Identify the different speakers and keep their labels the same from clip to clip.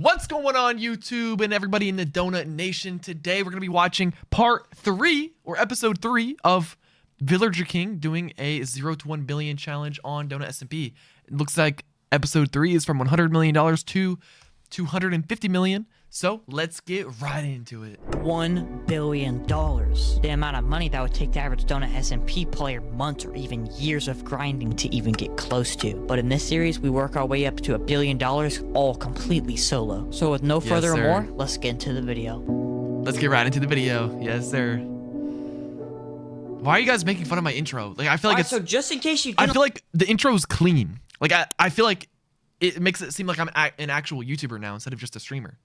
Speaker 1: What's going on, YouTube and everybody in the Donut Nation? Today we're going to be watching part 3 or episode 3 of Villager King doing a 0 to 1 billion challenge on Donut SMP. It looks like episode 3 is from $100 million to $250 million. So let's get right into it.
Speaker 2: $1 billion. The amount of money that would take the average Donut SMP player months or even years of grinding to even get close to. But in this series, we work our way up to $1 billion, all completely solo. So with no further more, let's get into the video.
Speaker 1: Let's get right into the video. Yes, sir. Why are you guys making fun of my intro? Like, I feel like
Speaker 2: so just in case you
Speaker 1: didn't... I feel like the intro is clean. Like, I feel like it makes it seem like I'm an actual YouTuber now instead of just a streamer.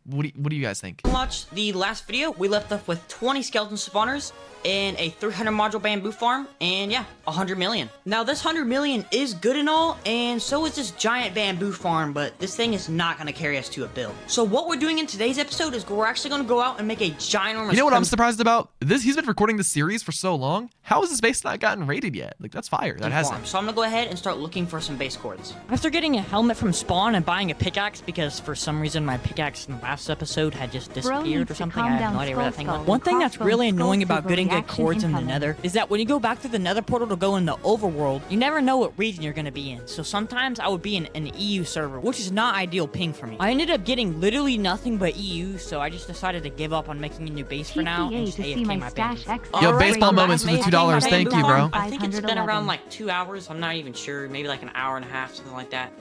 Speaker 1: What do you guys think?
Speaker 2: Watch the last video. We left off with 20 skeleton spawners and a 300 module bamboo farm, and yeah, 100 million. Now this 100 million is good and all, and so is this giant bamboo farm, but this thing is not going to carry us to a bill. So what we're doing in today's episode is we're actually going to go out and make a ginormous...
Speaker 1: You know what I'm surprised about? He's been recording this series for so long. How has this base not gotten raided yet? Like, that's fire. That hasn't.
Speaker 2: So I'm going to go ahead and start looking for some base cords. After getting a helmet from spawn and buying a pickaxe, because for some reason my pickaxe in the last episode had just disappeared or something. I have no idea where that thing went. One thing that's really annoying about getting good cords in the nether is that when you go back to the nether portal to go in the overworld, you never know what region you're going to be in. So sometimes I would be in an EU server, which is not ideal ping for me. I ended up getting literally nothing but EU, so I just decided to give up on making a new base for now and just AFK my base.
Speaker 1: Yo, baseball moments for the $2. Thank you, bro.
Speaker 2: I think it's been around like 2 hours. I'm not even sure. Maybe like an hour and a half, something like that.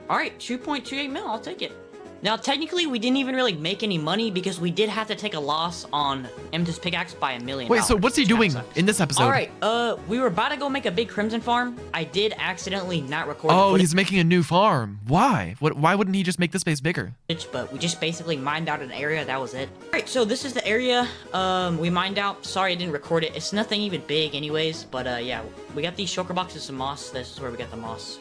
Speaker 2: All right, 2.28 mil. I'll take it. Now, technically, we didn't even really make any money because we did have to take a loss on M's pickaxe by $1 million.
Speaker 1: Wait, so what's he doing in this episode?
Speaker 2: All right, we were about to go make a big crimson farm. I did accidentally not record.
Speaker 1: Oh, he's making a new farm. Why? Why wouldn't he just make this base bigger?
Speaker 2: But we just basically mined out an area. That was it. All right, so this is the area we mined out. Sorry, I didn't record it. It's nothing even big anyways. But yeah, we got these shulker boxes of moss. This is where we got the moss.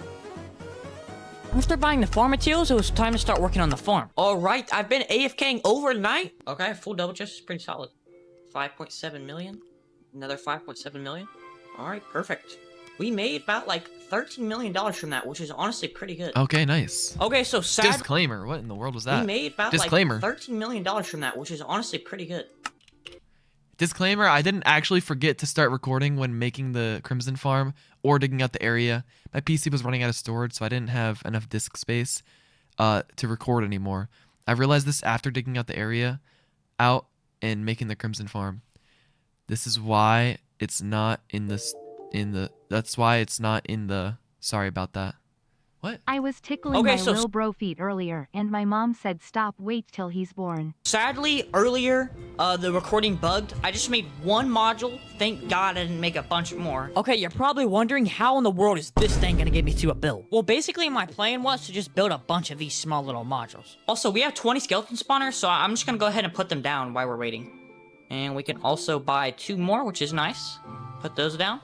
Speaker 2: After buying the farm materials, it was time to start working on the farm. All right, I've been AFKing overnight. Okay, full double chest is pretty solid. 5.7 million. Another 5.7 million. All right, perfect. We made about like $13 million from that, which is honestly pretty good.
Speaker 1: Okay, nice.
Speaker 2: Okay, so
Speaker 1: disclaimer. What in the world was that?
Speaker 2: We made about like $13 million from that, which is honestly pretty good.
Speaker 1: Disclaimer, I didn't actually forget to start recording when making the Crimson Farm or digging out the area. My PC was running out of storage, so I didn't have enough disk space to record anymore. I realized this after digging out the area out and making the Crimson Farm. This is why it's not in the that's why it's not in the sorry about that. What?
Speaker 3: I was tickling my little bro feet earlier, and my mom said stop, wait till he's born.
Speaker 2: Sadly, earlier, the recording bugged. I just made one module. Thank God I didn't make a bunch more. Okay, you're probably wondering how in the world is this thing gonna get me to a build? Well, basically my plan was to just build a bunch of these small little modules. Also, we have 20 skeleton spawners, so I'm just gonna go ahead and put them down while we're waiting. And we can also buy 2 more, which is nice. Put those down.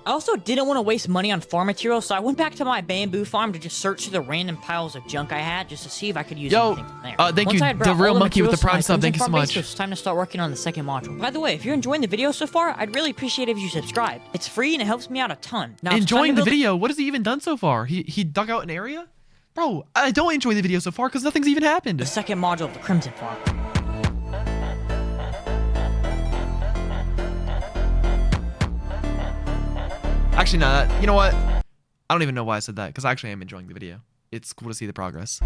Speaker 2: I also didn't want to waste money on farm materials, so I went back to my bamboo farm to just search through the random piles of junk I had just to see if I could use anything from there.
Speaker 1: Thank you, the real monkey with the prime sub. Thank you so much.
Speaker 2: It's time to start working on the second module. By the way, if you're enjoying the video so far, I'd really appreciate it if you subscribe. It's free and it helps me out a ton. Now,
Speaker 1: enjoying the video? What has he even done so far? He dug out an area? Bro, I don't enjoy the video so far because nothing's even happened.
Speaker 2: The second module of the Crimson Farm.
Speaker 1: Actually, no, you know what? I don't even know why I said that, because I actually am enjoying the video. It's cool to see the progress.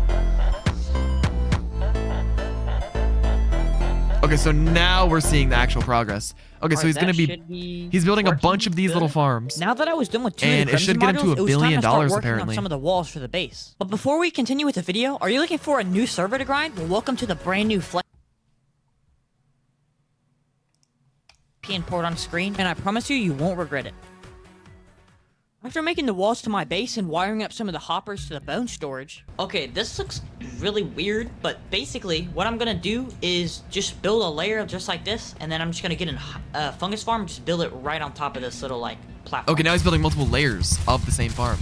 Speaker 1: Okay, so now we're seeing the actual progress. Okay, so he's going to be... He's building a bunch of these little farms.
Speaker 2: Now that I was done with 2
Speaker 1: and it should get him to $1 billion, apparently.
Speaker 2: On some of the walls for the base. But before we continue with the video, are you looking for a new server to grind? Well, welcome to the brand new port on screen, and I promise you won't regret it. After making the walls to my base and wiring up some of the hoppers to the bone storage... Okay, this looks really weird, but basically, what I'm gonna do is just build a layer just like this, and then I'm just gonna get a fungus farm and just build it right on top of this little, like, platform.
Speaker 1: Okay, now he's building multiple layers of the same farm.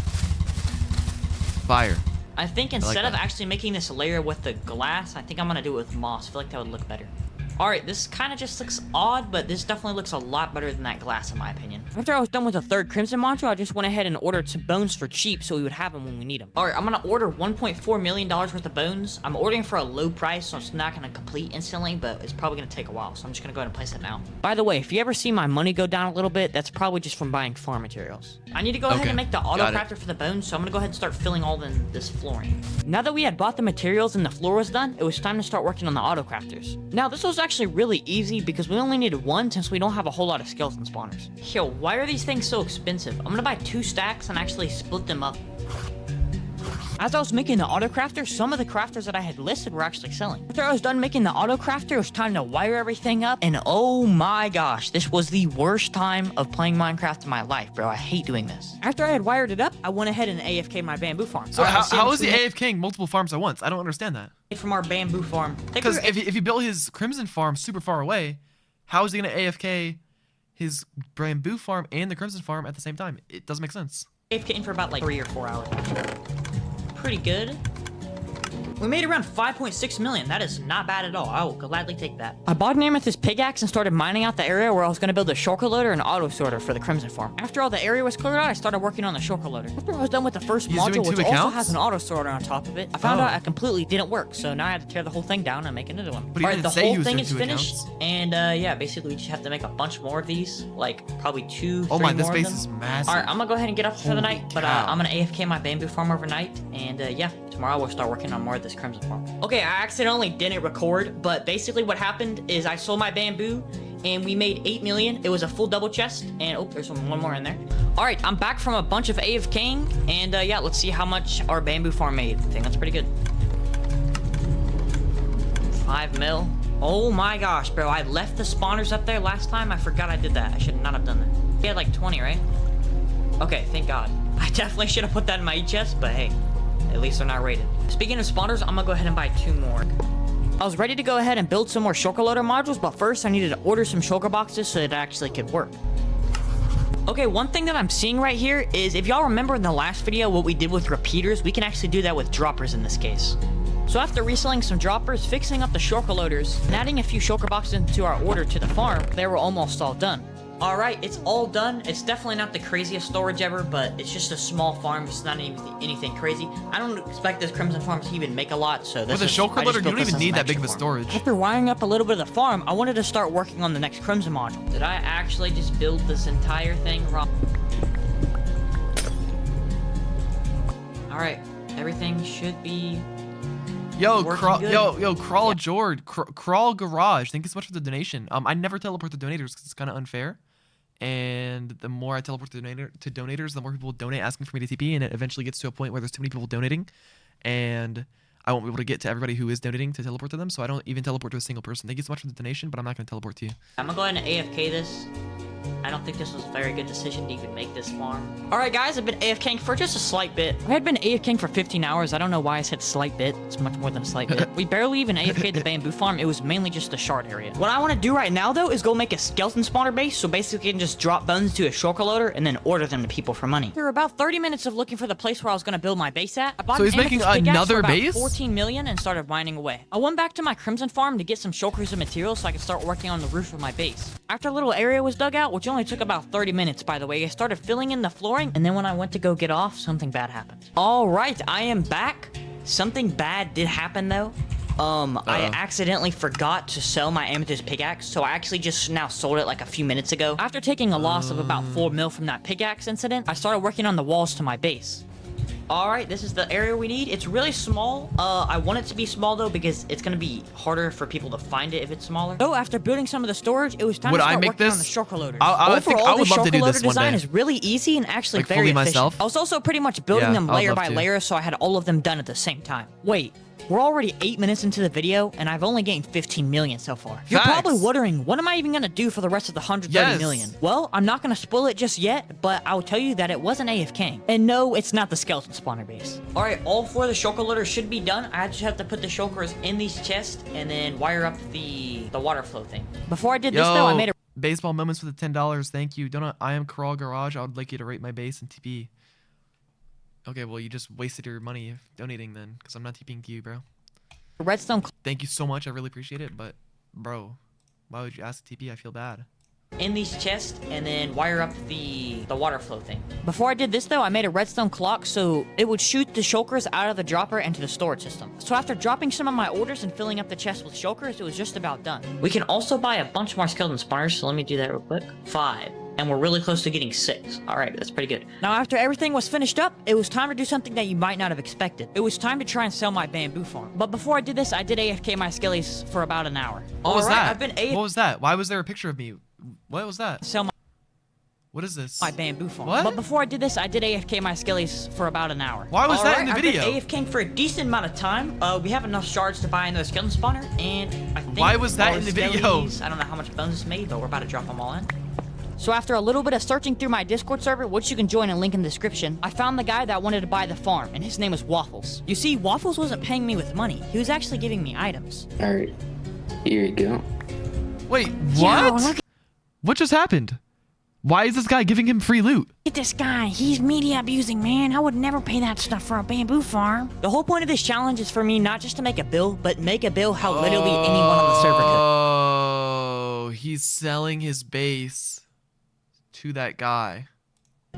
Speaker 1: Fire.
Speaker 2: I think instead of actually making this layer with the glass, I think I'm gonna do it with moss. I feel like that would look better. Alright, this kind of just looks odd, but this definitely looks a lot better than that glass in my opinion. After I was done with the third Crimson module, I just went ahead and ordered some bones for cheap so we would have them when we need them. Alright, I'm gonna order $1.4 million worth of bones. I'm ordering for a low price, so it's not gonna complete instantly, but it's probably gonna take a while, so I'm just gonna go ahead and place it now. By the way, if you ever see my money go down a little bit, that's probably just from buying farm materials. I need to go ahead and make the auto crafter for the bones, so I'm gonna go ahead and start filling all in this flooring. Now that we had bought the materials and the floor was done, it was time to start working on the auto crafters. Now, this was actually really easy because we only needed one since we don't have a whole lot of skeleton spawners. Yo, why are these things so expensive? I'm gonna buy 2 stacks and actually split them up. As I was making the auto crafter, some of the crafters that I had listed were actually selling. After I was done making the auto crafter, it was time to wire everything up, and oh my gosh, this was the worst time of playing Minecraft in my life, bro. I hate doing this. After I had wired it up, I went ahead and AFK'd my bamboo farm.
Speaker 1: So how is he AFKing multiple farms at once? I don't understand that.
Speaker 2: From our bamboo farm.
Speaker 1: Because if he built his Crimson farm super far away, how is he gonna AFK his bamboo farm and the Crimson farm at the same time? It doesn't make sense.
Speaker 2: AFKing for about like 3 or 4 hours. Pretty good. We made around 5.6 million. That is not bad at all. I will gladly take that. I bought an amethyst pickaxe and started mining out the area where I was going to build a shulker loader and auto sorter for the Crimson farm. After all the area was cleared out, I started working on the shulker loader. After I was done with the first module, which also has an auto sorter on top of it, I found out it completely didn't work. So now I had to tear the whole thing down and make another one.
Speaker 1: But alright,
Speaker 2: the whole thing is finished. And yeah, basically we just have to make a bunch more of these. Like probably 2, 3 more. Oh my, this base is massive. Alright, I'm going to go ahead and get up for the night. But I'm going to AFK my bamboo farm overnight. And yeah, tomorrow we'll start working on more of this Crimson farm. Okay, I accidentally didn't record, but basically what happened is I sold my bamboo and we made 8 million. It was a full double chest, and oh, there's one more in there. All right, I'm back from a bunch of AFKing, and yeah, let's see how much our bamboo farm made. I think that's pretty good. 5 mil. Oh my gosh, bro, I left the spawners up there last time. I forgot I did that. I should not have done that. We had like 20, right? Okay, thank God. I definitely should have put that in my chest, but hey. At least they're not rated. Speaking of spawners, I'm gonna go ahead and buy 2 more. I was ready to go ahead and build some more shulker loader modules, but first I needed to order some shulker boxes so that it actually could work. Okay, one thing that I'm seeing right here is if y'all remember in the last video what we did with repeaters, we can actually do that with droppers in this case. So after reselling some droppers, fixing up the shulker loaders, and adding a few shulker boxes into our order to the farm, they were almost all done. Alright, it's all done. It's definitely not the craziest storage ever, but it's just a small farm. It's not even anything crazy. I don't expect this Crimson farm to even make a lot, so this
Speaker 1: is... With a shulker loader, you don't even need that big of a storage.
Speaker 2: After wiring up a little bit of the farm, I wanted to start working on the next Crimson module. Did I actually just build this entire thing wrong? Alright, everything should be...
Speaker 1: Yo, Crawl George, Crawl Garage. Thank you so much for the donation. I never teleport the donators because it's kind of unfair. And the more I teleport to donators, the more people donate asking for me to TP, and it eventually gets to a point where there's too many people donating, and I won't be able to get to everybody who is donating to teleport to them, so I don't even teleport to a single person. Thank you so much for the donation, but I'm not going to teleport to you. I'm going to go ahead and AFK this. I don't think this was a very good decision to even make this farm. Alright guys, I've been AFKing for just a slight bit. I had been AFKing for 15 hours. I don't know why I said slight bit. It's much more than a slight bit. We barely even AFK'd the bamboo farm. It was mainly just the shard area. What I want to do right now though is go make a skeleton spawner base, so basically I can just drop bones to a shulker loader and then order them to people for money. After about 30 minutes of looking for the place where I was going to build my base at, I bought so he's making another base?
Speaker 2: 14 million and started mining away. I went back to my Crimson farm to get some shulkers and materials so I could start working on the roof of my base. After a little area was dug out, which only took about 30 minutes by the way, I started filling in the flooring, and then when I went to go get off, something bad happened. Alright, I am back. Something bad did happen though. I accidentally forgot to sell my amethyst pickaxe, so I actually just now sold it like a few minutes ago. After taking a loss of about 4 mil from that pickaxe incident, I started working on the walls to my base. Alright, this is the area we need. It's really small. I want it to be small though because it's gonna be harder for people to find it if it's smaller. So after building some of the storage, it was time to start working on the shulker loaders.
Speaker 1: I think I would love to do this one day.
Speaker 2: The design is really easy and actually like very efficient. I was also pretty much building them layer by layer, so I had all of them done at the same time. Wait. We're already 8 minutes into the video, and I've only gained 15 million so far. You're probably wondering, what am I even gonna do for the rest of the 130 million? Well, I'm not gonna spoil it just yet, but I'll tell you that it wasn't AFK. And no, it's not the skeleton spawner base. Alright, all 4 of the shulker loaders should be done. I just have to put the shulkers in these chests, and then wire up the water flow thing. Before I did this though, I made a...
Speaker 1: Baseball moments for the $10. Thank you. I am Crawl Garage. I would like you to rate my base and TP. Okay, well, you just wasted your money donating then, because I'm not TPing to you, bro.
Speaker 2: Redstone.
Speaker 1: Thank you so much. I really appreciate it, but, bro, why would you ask TP? I feel bad.
Speaker 2: in these chests and then wire up the water flow thing. Before I did this though, I made a redstone clock so it would shoot the shulkers out of the dropper into the storage system. So after dropping some of my orders and filling up the chest with shulkers, it was just about done. We can also buy a bunch more skeleton spawners, so let me do that real quick. 5. And we're really close to getting 6. Alright, that's pretty good. Now after everything was finished up, it was time to do something that you might not have expected. It was time to try and sell my bamboo farm. But before I did this, I did AFK my skellies for about an hour.
Speaker 1: What was that?
Speaker 2: I've been AFK.
Speaker 1: What was that? Why was there a picture of me? What was that?
Speaker 2: Sell
Speaker 1: What is this?
Speaker 2: my bamboo farm.
Speaker 1: What?
Speaker 2: But before I did this, I did AFK my skellies for about an hour.
Speaker 1: Why was that in the video?
Speaker 2: I've been AFKing for a decent amount of time. We have enough shards to buy another skeleton spawner, and I think
Speaker 1: Why was that
Speaker 2: our
Speaker 1: in the video?
Speaker 2: skellies- I don't know how much bones it's made, but we're about to drop them all in. So after a little bit of searching through my Discord server, which you can join and link in the description, I found the guy that wanted to buy the farm, and his name was Waffles. You see, Waffles wasn't paying me with money. He was actually giving me items.
Speaker 4: Alright, here you go.
Speaker 1: Wait, what?
Speaker 3: Yo, look
Speaker 1: What just happened? Why is this guy giving him free loot?
Speaker 3: at this guy. He's media abusing, man. I would never pay that stuff for a bamboo farm.
Speaker 2: The whole point of this challenge is for me not just to make a bill, but make a bill how literally anyone on the server could.
Speaker 1: Oh, he's selling his base to that guy.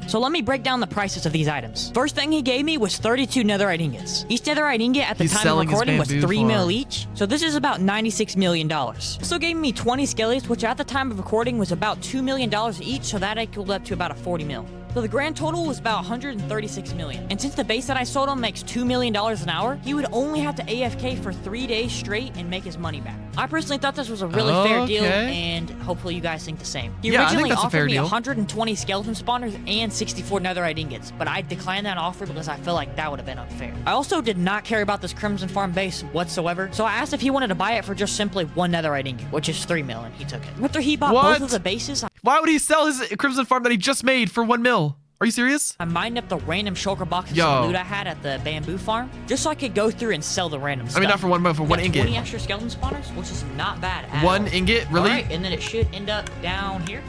Speaker 2: So let me break down the prices of these items. First thing he gave me was 32 netherite ingots. Each netherite ingot at the
Speaker 1: He's
Speaker 2: time of
Speaker 1: selling his
Speaker 2: recording was
Speaker 1: bamboo
Speaker 2: 3 mil
Speaker 1: farm.
Speaker 2: each. So this is about $96 million. Also gave me 20 skellies, which at the time of recording was about $2 million each, so that equaled up to about a 40 mil. So the grand total was about 136 million. And since the base that I sold him makes $2 million an hour, he would only have to AFK for 3 days straight and make his money back. I personally thought this was a really fair deal,
Speaker 1: Okay.
Speaker 2: and hopefully you guys think the same. He
Speaker 1: Yeah, I think
Speaker 2: originally
Speaker 1: that's a fair
Speaker 2: offered me
Speaker 1: deal.
Speaker 2: 120 skeleton spawners and 64 netherite ingots, but I declined that offer because I feel like that would have been unfair. I also did not care about this Crimson Farm base whatsoever, so I asked if he wanted to buy it for just simply 1 netherite ingot, which is 3 mil, and he took it. After he bought
Speaker 1: What?
Speaker 2: both of the bases,
Speaker 1: Why would he sell his Crimson Farm that he just made for 1 mil? Are you serious?
Speaker 2: I mined up the random shulker boxes
Speaker 1: Yo.
Speaker 2: of loot I had at the bamboo farm, just so I could go through and sell the random stuff.
Speaker 1: I mean, not for 1 mil, for
Speaker 2: We
Speaker 1: 1
Speaker 2: got
Speaker 1: ingot.
Speaker 2: 20 extra skeleton spawners, which is not bad at
Speaker 1: 1
Speaker 2: all.
Speaker 1: ingot? Really?
Speaker 2: Alright, and then it should end up down here.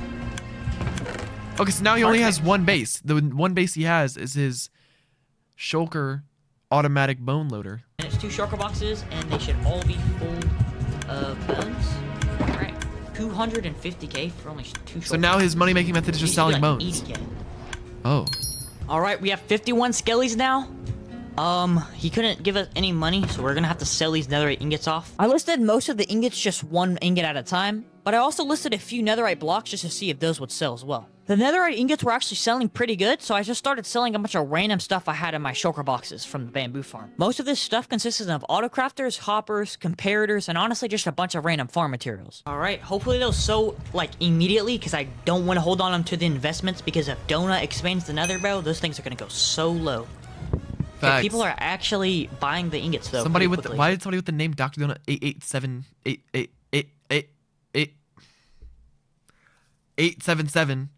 Speaker 1: Okay, so now he only has
Speaker 2: Perfect.
Speaker 1: 1 base. The 1 base he has is his Shulker automatic bone loader.
Speaker 2: And it's 2 shulker boxes, and they should all be full of bones. Alright, 250k for only 2 shulker.
Speaker 1: So now his money-making method is just selling bones.
Speaker 2: 80K.
Speaker 1: Oh.
Speaker 2: Alright, we have 51 skellies now. He couldn't give us any money, so we're gonna have to sell these netherite ingots off. I listed most of the ingots just 1 ingot at a time, but I also listed a few netherite blocks just to see if those would sell as well. The netherite ingots were actually selling pretty good, so I just started selling a bunch of random stuff I had in my shulker boxes from the bamboo farm. Most of this stuff consisted of autocrafters, hoppers, comparators, and honestly just a bunch of random farm materials. Alright, hopefully they'll sell like immediately, because I don't want to hold on them to the investments, because if Donut expands the nether, bro, those things are gonna go so low. Okay,
Speaker 1: Facts.
Speaker 2: people are actually buying the ingots though.
Speaker 1: Somebody
Speaker 2: pretty
Speaker 1: with
Speaker 2: quickly.
Speaker 1: why did somebody with the name Dr. Donut 877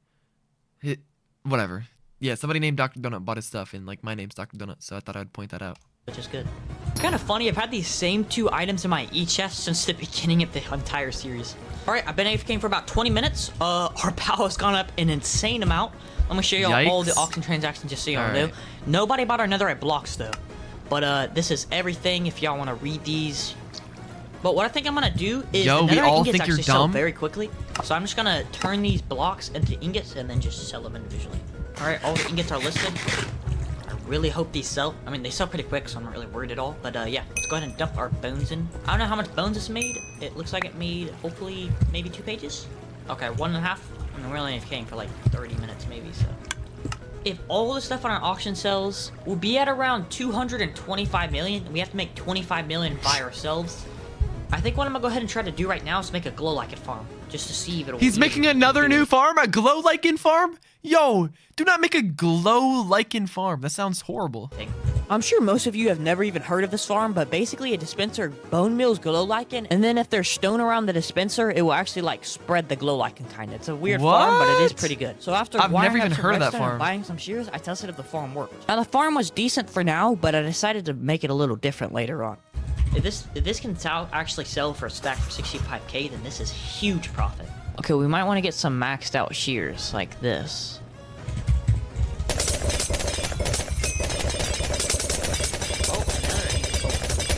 Speaker 1: hit whatever. Yeah, somebody named Dr. Donut bought his stuff, and like my name's Dr. Donut, so I thought I'd point that out.
Speaker 2: Which is good. It's kind of funny. I've had these same 2 items in my e-chest since the beginning of the entire series. All right, I've been AFKing for about 20 minutes. Our POW has gone up an insane amount. Let me show you all the
Speaker 1: Yikes.
Speaker 2: auction transactions just so y'all
Speaker 1: All
Speaker 2: know.
Speaker 1: right.
Speaker 2: Nobody bought our netherite blocks though. But this is everything if y'all want to read these. But what I think I'm gonna do is
Speaker 1: Yo,
Speaker 2: the
Speaker 1: we
Speaker 2: netherite
Speaker 1: all
Speaker 2: ingots
Speaker 1: think you're
Speaker 2: actually sell
Speaker 1: dumb?
Speaker 2: very quickly. So I'm just gonna turn these blocks into ingots and then just sell them individually. All right, all the ingots are listed. I really hope these sell. I mean, they sell pretty quick, so I'm not really worried at all. But yeah, let's go ahead and dump our bones in. I don't know how much bones it's made. It looks like it made, hopefully, maybe 2 pages. Okay, 1.5. I mean, we're only AFKing for like 30 minutes maybe, so. If all the stuff on our auction sells, we'll be at around 225 million, and we have to make 25 million by ourselves. I think what I'm gonna go ahead and try to do right now is make a glow lichen farm, just to see if it'll.
Speaker 1: He's making another new farm, a glow lichen farm? Yo, do not make a glow lichen farm. That sounds horrible.
Speaker 2: thing. I'm sure most of you have never even heard of this farm, but basically a dispenser bone mills glow lichen, and then if there's stone around the dispenser, it will actually like spread the glow lichen kind. It's a weird farm, but it is
Speaker 1: What?
Speaker 2: pretty good. So after
Speaker 1: I've
Speaker 2: wiring
Speaker 1: never
Speaker 2: up
Speaker 1: even
Speaker 2: some
Speaker 1: heard of that
Speaker 2: redstone and
Speaker 1: farm.
Speaker 2: buying some shears, I tested if the farm worked. Now the farm was decent for now, but I decided to make it a little different later on. If this can actually sell for a stack for 65k, then this is huge profit. Okay, we might want to get some maxed out shears like this.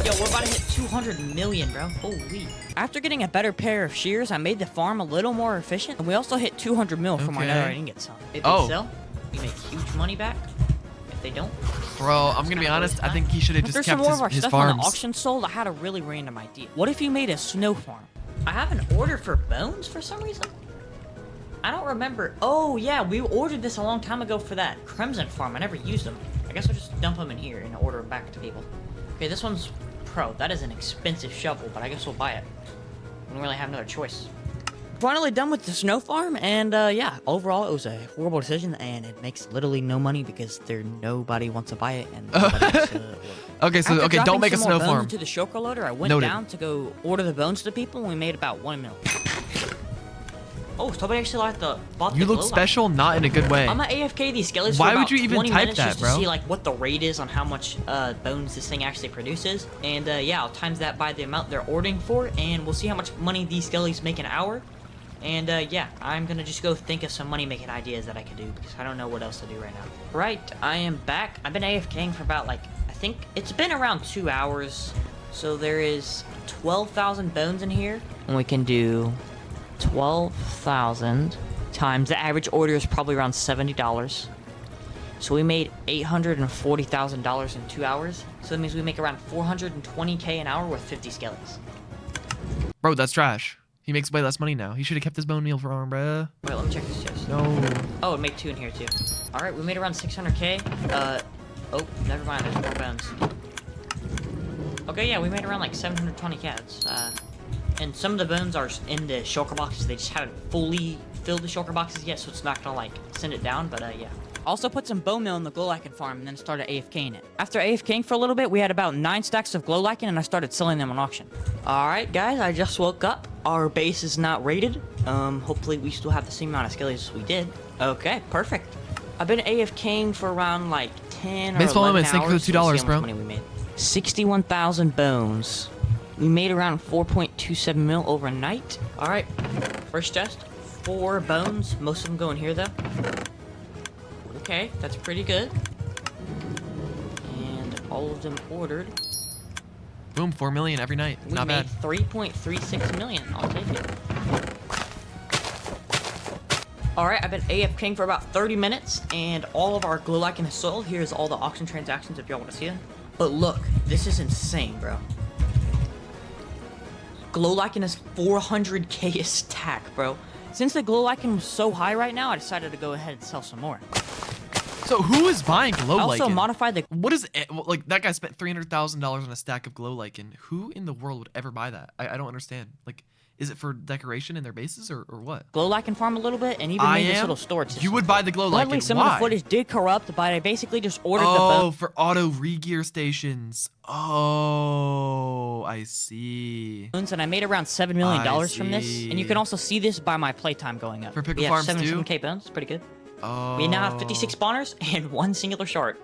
Speaker 2: Yo, Yo, we're about to hit 200 million, bro. Holy. After getting a better pair of shears, I made the farm a little more efficient. And we also hit 200 mil from our netherite ingot sell. If they sell, we make huge money back. If they don't...
Speaker 1: Bro, I'm gonna be honest. I think he should have just
Speaker 2: There's
Speaker 1: kept
Speaker 2: some more of our
Speaker 1: his
Speaker 2: stuff on the
Speaker 1: farms.
Speaker 2: auction sold. I had a really random idea. What if you made a snow farm? I have an order for bones for some reason. I don't remember. Oh, yeah, we ordered this a long time ago for that Crimson farm. I never used them. I guess I'll just dump them in here and order them back to people. Okay, this one's pro. That is an expensive shovel, but I guess we'll buy it. We don't really have another choice. Finally done with the snow farm, and yeah, overall it was a horrible decision, and it makes literally no money because nobody wants to buy it, and
Speaker 1: Okay, so
Speaker 2: After
Speaker 1: don't make a
Speaker 2: dropping some
Speaker 1: snow
Speaker 2: more bones
Speaker 1: farm.
Speaker 2: into the shulker loader, I went
Speaker 1: Noted.
Speaker 2: down to go order the bones to people, and we made about 1 mil. Oh, somebody actually bought the
Speaker 1: You look
Speaker 2: glow light.
Speaker 1: special, not in a good way.
Speaker 2: I'm gonna AFK these skellies
Speaker 1: Why
Speaker 2: for
Speaker 1: would
Speaker 2: about
Speaker 1: you even
Speaker 2: 20
Speaker 1: type
Speaker 2: minutes
Speaker 1: that,
Speaker 2: just
Speaker 1: bro?
Speaker 2: to see like what the rate is on how much bones this thing actually produces, and yeah, I'll times that by the amount they're ordering for, and we'll see how much money these skellies make an hour. And yeah, I'm gonna just go think of some money making ideas that I could do because I don't know what else to do right now. Right, I am back. I've been AFKing for about like, I think it's been around 2 hours. So there is 12,000 bones in here, and we can do 12,000 times the average order is probably around $70. So we made $840,000 in 2 hours. So that means we make around 420k an hour with 50 skellies.
Speaker 1: Bro, that's trash. He makes way less money now. He should have kept his bone meal farm, bruh.
Speaker 2: Wait, let me check this chest.
Speaker 1: No.
Speaker 2: Oh, it made 2 in here too. All right, we made around 600k. Oh, never mind. There's more bones. Okay, yeah, we made around like 720 cats. And some of the bones are in the shulker boxes. They just haven't fully filled the shulker boxes yet, so it's not gonna like send it down. But yeah. Also put some bone meal in the glow lichen farm and then started AFKing it. After AFKing for a little bit, we had about 9 stacks of glow lichen and I started selling them on auction. All right, guys, I just woke up. Our base is not rated. Hopefully we still have the same amount of skellies as we did. Okay, perfect. I've been AFKing for around like 10 or
Speaker 1: Baseball
Speaker 2: 11
Speaker 1: moment,
Speaker 2: hours.
Speaker 1: thank you for the
Speaker 2: so we'll see
Speaker 1: $2,
Speaker 2: how
Speaker 1: bro.
Speaker 2: much money we made. 61,000 bones. We made around 4.27 mil overnight. All right, first chest, 4 bones. Most of them go in here though. Okay, that's pretty good. And all of them ordered.
Speaker 1: Boom, 4 million every night.
Speaker 2: We
Speaker 1: Not
Speaker 2: made
Speaker 1: bad.
Speaker 2: 3.36 million. I'll take it. Alright, I've been AFKing for about 30 minutes, and all of our glow lichen is sold. Here's all the auction transactions if y'all want to see them. But look, this is insane, bro. Glow lichen is 400k a stack, bro. Since the glow lichen was so high right now, I decided to go ahead and sell some more.
Speaker 1: So who is buying glow
Speaker 2: I also
Speaker 1: lichen?
Speaker 2: modified the...
Speaker 1: What is it? Like that guy spent $300,000 on a stack of glow lichen. Who in the world would ever buy that? I don't understand. Like, is it for decoration in their bases or what?
Speaker 2: glow lichen farm a little bit, and even made this little storage system.
Speaker 1: You would buy the glow lichen.
Speaker 2: Luckily, some
Speaker 1: Why?
Speaker 2: of the footage did corrupt, but I basically just ordered the
Speaker 1: Oh,
Speaker 2: bone.
Speaker 1: for auto re-gear stations. Oh, I see.
Speaker 2: And I made around $7 million
Speaker 1: I
Speaker 2: from this. And you
Speaker 1: see.
Speaker 2: can also see this by my playtime going up.
Speaker 1: For pickle
Speaker 2: We have
Speaker 1: farms too?
Speaker 2: 77k bones. Pretty good.
Speaker 1: Oh.
Speaker 2: We now have 56 spawners and 1 singular shard.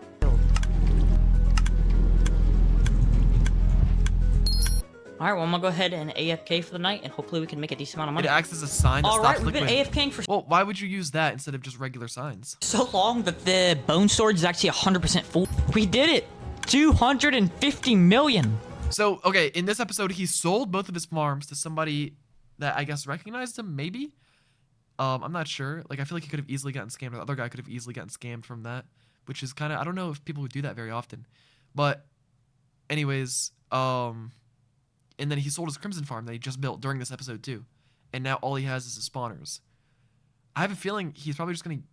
Speaker 2: Alright, well, I'm gonna go ahead and AFK for the night, and hopefully we can make a decent amount of
Speaker 1: It
Speaker 2: money.
Speaker 1: acts as a sign that
Speaker 2: Alright,
Speaker 1: stops
Speaker 2: we've been
Speaker 1: liquid.
Speaker 2: AFKing for
Speaker 1: Well, why would you use that instead of just regular signs?
Speaker 2: so long that the bone storage is actually 100% full. We did it! 250 million!
Speaker 1: So, okay, in this episode, he sold both of his farms to somebody that I guess recognized him, maybe? I'm not sure. Like, I feel like he could have easily gotten scammed. The other guy could have easily gotten scammed from that, which is kind of, I don't know if people would do that very often. But, anyways, and then he sold his Crimson farm that he just built during this episode too. And now all he has is his spawners. I have a feeling he's probably just going to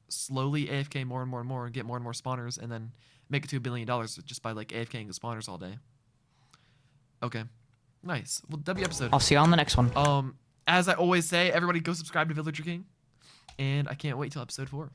Speaker 1: slowly AFK more and more and more and get more and more spawners and then make it to $1 billion just by like AFKing the spawners all day. Okay. Nice. Well, W episode.
Speaker 2: I'll see you on the next one.
Speaker 1: As I always say, everybody go subscribe to Villager King. And I can't wait till episode 4.